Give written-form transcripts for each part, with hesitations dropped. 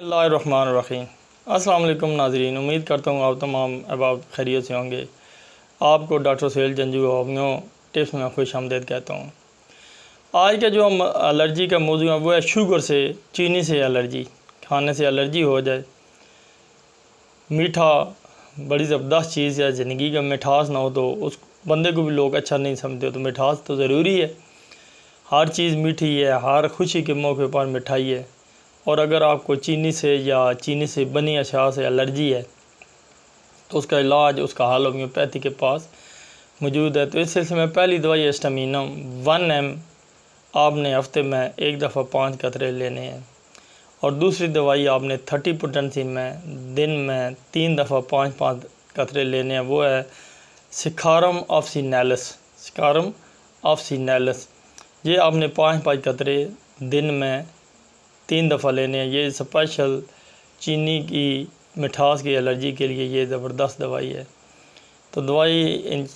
बिस्मिल्लाहिर्रहमानिर्रहीम। अस्सलाम वालेकुम नाज़रीन, उम्मीद करता हूँ आप तमाम अहबाब खैरियत से होंगे। आपको डॉक्टर सुहेल जंजू होमियो टिप्स में खुश आमदीद कहता हूँ। आज का जो हम एलर्जी का मौजू है वो है शुगर से, चीनी से एलर्जी। खाने से एलर्जी हो जाए। मीठा बड़ी ज़बरदस्त चीज़ है, ज़िंदगी का मिठास ना हो तो उस बंदे को भी लोग अच्छा नहीं समझते। तो मिठास तो ज़रूरी है, हर चीज़ मीठी है, हर खुशी के मौके पर मिठाई है। और अगर आपको चीनी से या चीनी से बनी अशिया से एलर्जी है तो उसका इलाज, उसका हल होम्योपैथी के पास मौजूद है। तो इस सिलसिले में पहली दवाई है एस्टामिनम 1 mg। आपने हफ्ते में एक दफ़ा 5 कतरे लेने हैं। और दूसरी दवाई आपने 30 पोटेंसी में दिन में 3 दफ़ा 5-5 कतरे लेने हैं। वो है सिकारोम ऑफ्सिनैलिस। सिकारोम ऑफ्सिनैलिस ये आपने 5-5 कतरे दिन में 3 दफ़ा लेने हैं। ये स्पेशल चीनी की मिठास की एलर्जी के लिए ये ज़बरदस्त दवाई है। तो दवाई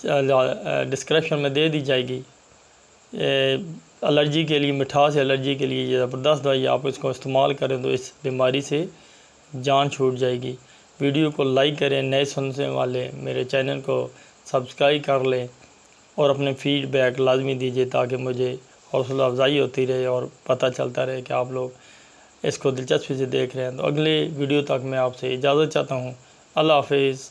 डिस्क्रिप्शन में दे दी जाएगी। एलर्जी के लिए, मिठास एलर्जी के लिए ये ज़बरदस्त दवाई, आप इसको इस्तेमाल करें तो इस बीमारी से जान छूट जाएगी। वीडियो को लाइक करें, नए सुनने वाले मेरे चैनल को सब्सक्राइब कर लें और अपने फीडबैक लाजमी दीजिए ताकि मुझे हौसला अफजाई होती रहे और पता चलता रहे कि आप लोग इसको दिलचस्पी से देख रहे हैं। तो अगले वीडियो तक मैं आपसे इजाज़त चाहता हूँ। अल्लाह हाफिज़।